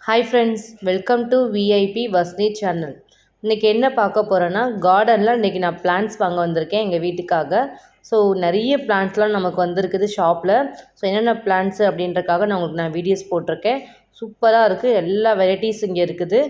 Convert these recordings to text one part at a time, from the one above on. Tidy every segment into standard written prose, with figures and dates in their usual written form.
Hi friends, welcome to VIP வஸ்னி channel. இன்றைக்கி என்ன பார்க்க போகிறேன்னா, கார்டனில் இன்றைக்கி நான் பிளான்ட்ஸ் வாங்க வந்திருக்கேன் எங்கள் வீட்டுக்காக. ஸோ நிறைய பிளான்ட்ஸ்லாம் நமக்கு வந்திருக்குது ஷாப்பில். ஸோ என்னென்ன பிளான்ட்ஸு அப்படின்றக்காக நான் வீடியோஸ் போட்டிருக்கேன். சூப்பராக இருக்குது, எல்லா வெரைட்டிஸ் இங்கே இருக்குது.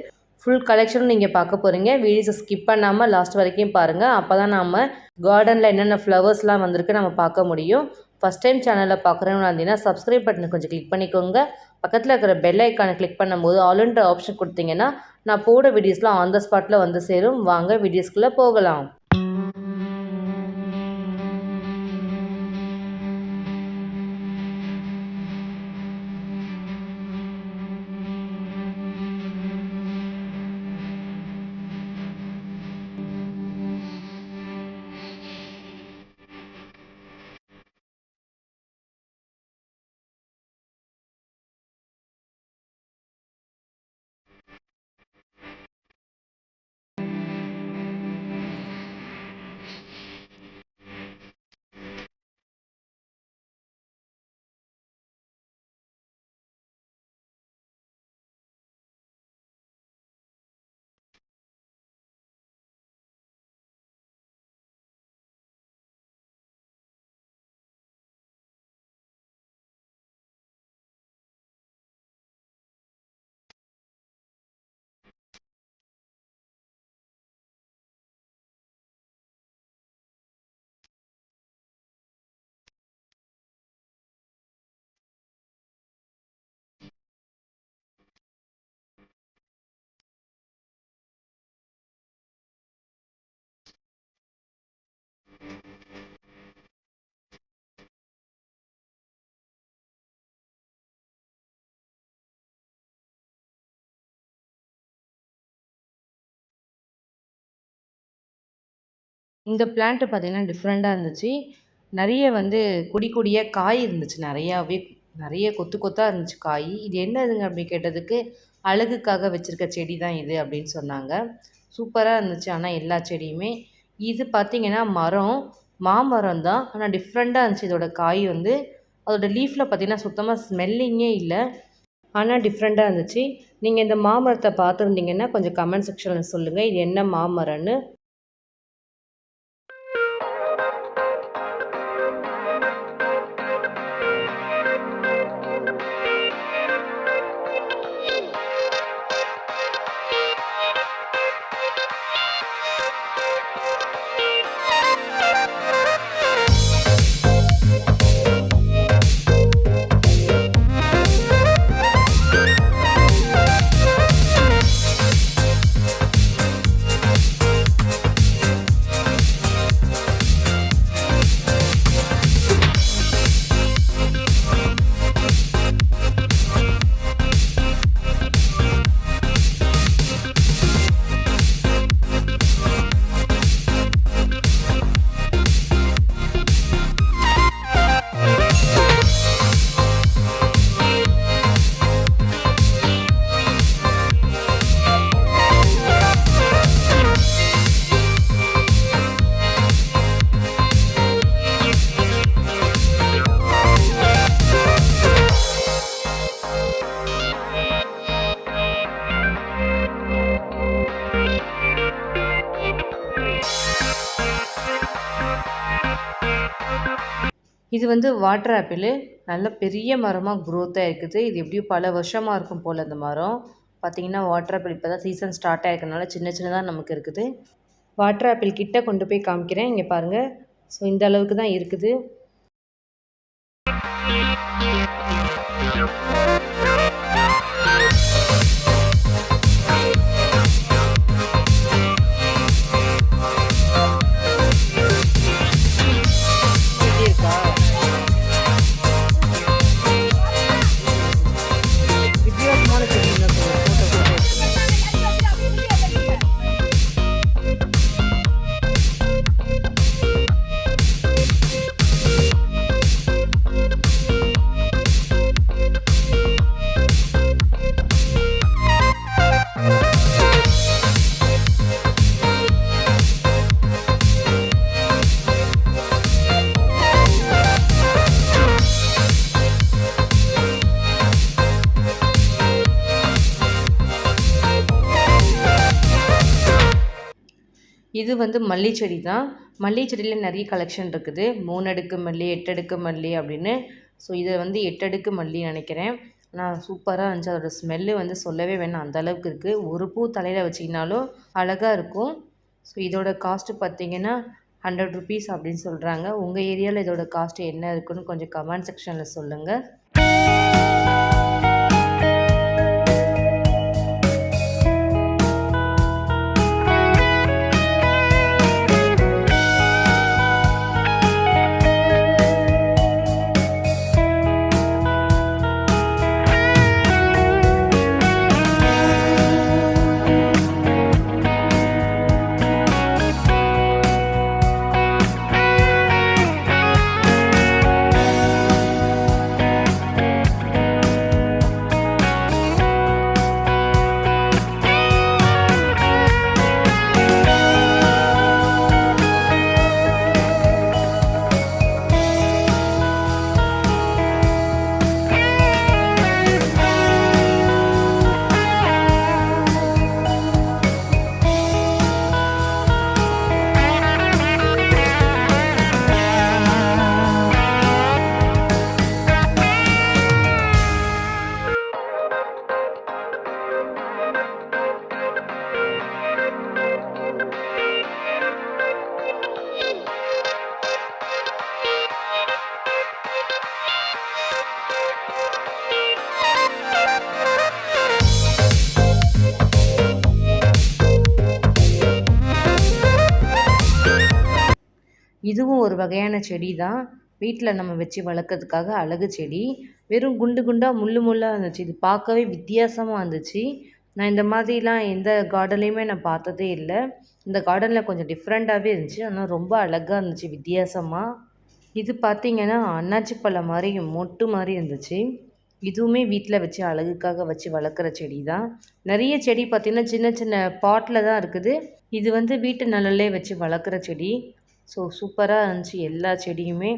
ஃபுல் கலெக்ஷனும் நீங்கள் பார்க்க போகிறீங்க. வீடியோஸை ஸ்கிப் பண்ணாமல் லாஸ்ட் வரைக்கும் பாருங்கள். அப்போ தான் நம்ம கார்டனில் என்னென்ன ஃப்ளவர்ஸ்லாம் வந்திருக்கு நம்ம பார்க்க முடியும். ஃபஸ்ட் டைம் சேனலில் பார்க்குறவங்க இருந்தீங்கன்னா சப்ஸ்கிரைப் பட்டனை கொஞ்சம் கிளிக் பண்ணிக்கோங்க. பக்கத்தில் இருக்கிற பெல் ஐக்கானை கிளிக் பண்ணும்போது ஆல்ன்ற ஆப்ஷன் கொடுத்தீங்கன்னா நான் போட வீடியோஸ்லாம் ஆன் த ஸ்பாட்டில் வந்து சேரும். வாங்க வீடியோஸ்குள்ளே போகலாம். இந்த பிளான்ட்டு பார்த்திங்கன்னா டிஃப்ரெண்ட்டாக இருந்துச்சு. நிறைய கொடியாக காய் இருந்துச்சு. நிறைய கொத்து கொத்தாக இருந்துச்சு காய். இது என்னதுங்க அப்படி கேட்டதுக்கு, அழகுக்காக வச்சுருக்க செடி தான் இது அப்படின்னு சொன்னாங்க. சூப்பராக இருந்துச்சு. ஆனால் எல்லா செடியுமே இது பார்த்திங்கன்னா மாமரம் தான். ஆனால் டிஃப்ரெண்ட்டாக இருந்துச்சு. இதோட காய் அதோடய லீஃபில் பார்த்திங்கன்னா சுத்தமாக ஸ்மெல்லிங்கே இல்லை. ஆனால் டிஃப்ரெண்ட்டாக இருந்துச்சு. நீங்கள் இந்த மாமரத்தை பார்த்துருந்தீங்கன்னா கொஞ்சம் கமெண்ட் செக்ஷனில் சொல்லுங்கள், இது என்ன மாமரம்னு. இது வாட்டர் ஆப்பிள். நல்ல பெரிய மரமாக க்ரோத்தாக இருக்குது. இது எப்படியும் பல வருஷமாக இருக்கும் போல். அந்த மரம் பார்த்திங்கன்னா வாட்டர் ஆப்பிள் இப்போ தான் சீசன் ஸ்டார்ட் ஆகிருக்கனால சின்ன சின்னதாக நமக்கு இருக்குது. வாட்டர் ஆப்பிள் கிட்ட கொண்டு போய் காமிக்கிறேன், இங்கே பாருங்கள். ஸோ இந்த அளவுக்கு தான் இருக்குது. இது வந்து மல்லி செடி தான். மல்லி செடியில் நிறைய கலெக்ஷன் இருக்குது. 3 அடுக்கு மல்லி, 8 அடுக்கு மல்லி அப்படின்னு. ஸோ இதை வந்து 8 அடுக்கு மல்லி நினைக்கிறேன். ஆனால் சூப்பராக இருந்துச்சு. அதோடய ஸ்மெல்லு வந்து சொல்லவே வேணாம், அந்த அளவுக்கு இருக்குது. ஒரு பூ தலையில் வச்சிங்கனாலும் அழகாக இருக்கும். ஸோ இதோட காஸ்ட்டு பார்த்தீங்கன்னா 100 ருபீஸ் அப்படின்னு சொல்கிறாங்க. உங்கள் ஏரியாவில் இதோட காஸ்ட்டு என்ன இருக்குன்னு கொஞ்சம் கமெண்ட் செக்ஷனில் சொல்லுங்கள். இதுவும் ஒரு வகையான செடி தான். வீட்டில் நம்ம வச்சு வளர்க்கறதுக்காக அழகு செடி. வெறும் குண்டு குண்டாக முள்ளாக இருந்துச்சு. இது பார்க்கவே வித்தியாசமாக இருந்துச்சு. நான் இந்த மாதிரிலாம் எந்த கார்டன்லேயுமே நான் பார்த்ததே இல்லை. இந்த கார்டனில் கொஞ்சம் டிஃப்ரெண்ட்டாகவே இருந்துச்சு. ஆனால் ரொம்ப அழகாக இருந்துச்சு வித்தியாசமாக. இது பார்த்திங்கன்னா அன்னாச்சி பழம் மாதிரி மொட்டு மாதிரி இருந்துச்சு. இதுவுமே வீட்டில் வச்சு அழகுக்காக வச்சு வளர்க்குற செடி தான். நிறைய செடி பார்த்திங்கன்னா சின்ன சின்ன பாட்டில் தான் இருக்குது. இது வந்து வீட்டு நிழல்லே வச்சு வளர்க்குற செடி. ஸோ சூப்பராக இருந்துச்சு எல்லா செடியுமே.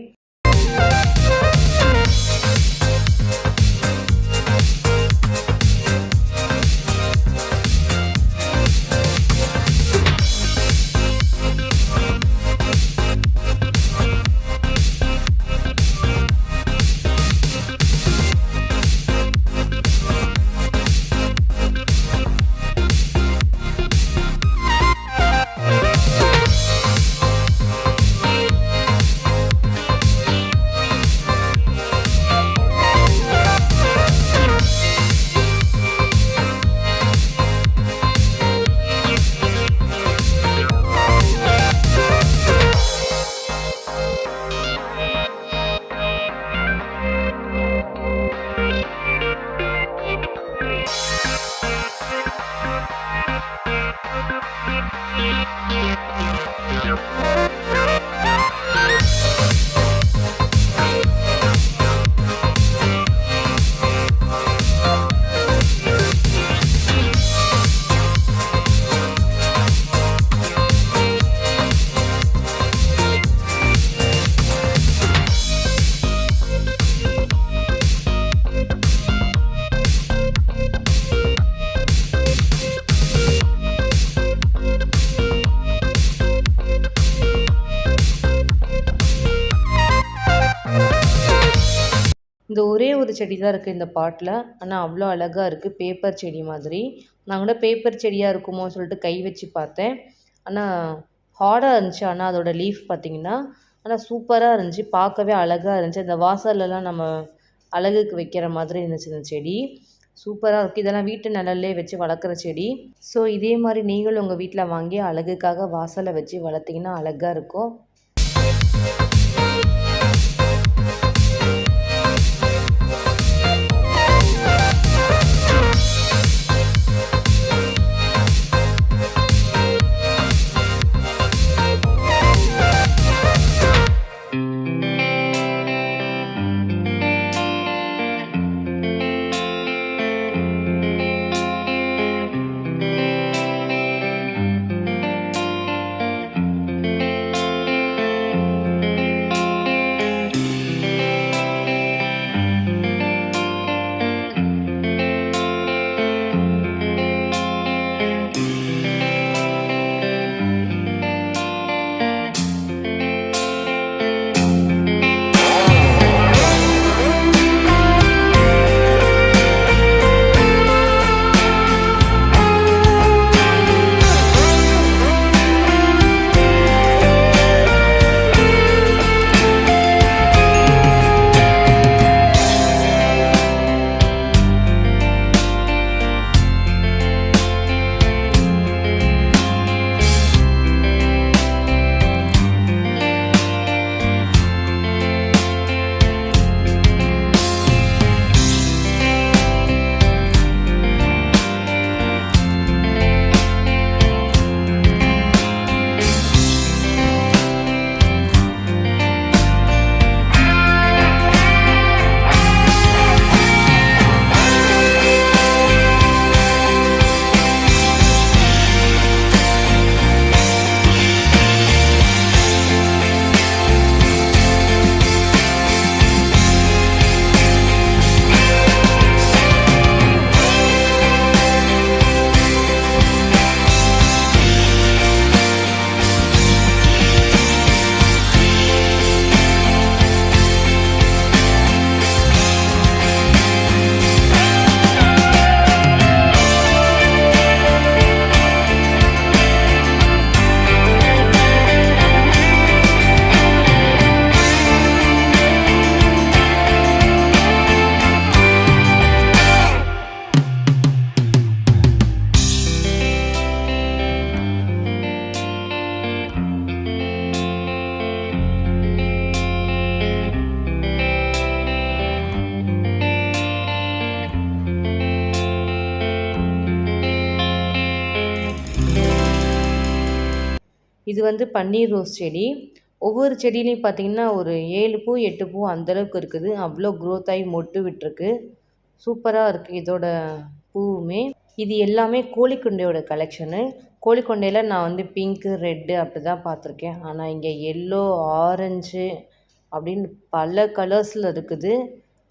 இந்த ஒரே ஒரு செடி தான் இருக்குது இந்த பாட்டில். ஆனால் அவ்வளோ அழகாக இருக்குது. பேப்பர் செடி மாதிரி. நான் கூட பேப்பர் செடியாக இருக்குமோன்னு சொல்லிட்டு கை வச்சு பார்த்தேன். ஆனால் ஹார்டாக இருந்துச்சு. ஆனால் அதோடய லீஃப் பார்த்திங்கன்னா ஆனால் சூப்பராக இருந்துச்சு. பார்க்கவே அழகாக இருந்துச்சு. இந்த வாசல்லலாம் நம்ம அழகுக்கு வைக்கிற மாதிரி இருந்துச்சு இந்த செடி. சூப்பராக இருக்குது. இதெல்லாம் வீட்டு நிழல்லே வச்சு வளர்க்குற செடி. ஸோ இதே மாதிரி நீங்களும் உங்கள் வீட்டில் வாங்கி அழகுக்காக வாசலை வச்சு வளர்த்திங்கன்னா அழகாக இருக்கும். இது வந்து பன்னீர் ரோஸ் செடி. ஒவ்வொரு செடியிலையும் பார்த்தீங்கன்னா, ஒரு 7 பூ, 8 பூ அந்தளவுக்கு இருக்குது. அவ்வளோ க்ரோத் ஆகி மொட்டு விட்டுருக்கு. சூப்பரா இருக்குது இதோட பூவுமே. இது எல்லாமே கோழிக்கொண்டையோட கலெக்ஷனு. கோழிக்கொண்டையில நான் வந்து பிங்க்கு, ரெட்டு அப்படி தான் பார்த்துருக்கேன். ஆனால் இங்கே எல்லோ, ஆரஞ்சு அப்படின்னு பல கலர்ஸில் இருக்குது.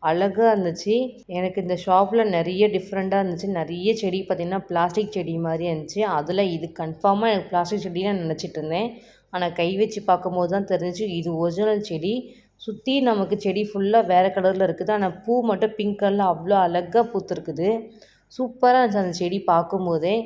அழகா இருந்துச்சு. எனக்கு இந்த ஷாப்பில் நிறைய டிஃப்ரெண்ட்டாக இருந்துச்சு. நிறைய செடி பார்த்திங்கன்னா பிளாஸ்டிக் செடி மாதிரி இருந்துச்சு. அதில் இது கன்ஃபார்மாக எனக்கு பிளாஸ்டிக் செடின்னு நினச்சிட்டு இருந்தேன். ஆனால் கை வச்சு பார்க்கும்போது தான் தெரிஞ்சிச்சு இது ஒரிஜினல் செடி. சுற்றி நமக்கு செடி ஃபுல்லாக வேறு கலரில் இருக்குது. ஆனால் பூ மட்டும் பிங்க் கலரில் அவ்வளோ அழகாக பூத்துருக்குது. சூப்பராக இருந்துச்சு அந்த செடி பார்க்கும்போதே.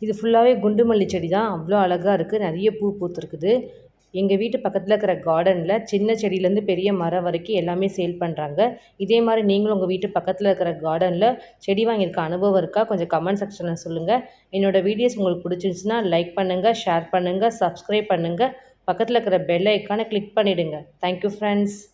இது ஃபுல்லாகவே குண்டு மல்லி செடி தான். அவ்வளோ அழகாக இருக்குது. நிறைய பூ பூத்துருக்குது. எங்கள் வீட்டு பக்கத்தில் இருக்கிற கார்டனில் சின்ன செடியிலேருந்து பெரிய மரம் வரைக்கும் எல்லாமே சேல் பண்ணுறாங்க. இதே மாதிரி நீங்களும் உங்கள் வீட்டு பக்கத்தில் இருக்கிற கார்டனில் செடி வாங்கியிருக்க அனுபவம் இருக்கா? கொஞ்சம் கமெண்ட் செக்ஷனில் சொல்லுங்கள். என்னோடய வீடியோஸ் உங்களுக்கு பிடிச்சிருந்துச்சுன்னா லைக் பண்ணுங்கள், ஷேர் பண்ணுங்கள், சப்ஸ்கிரைப் பண்ணுங்கள். பக்கத்தில் இருக்கிற பெல் ஐக்கானை கிளிக் பண்ணிவிடுங்க. Thank you friends.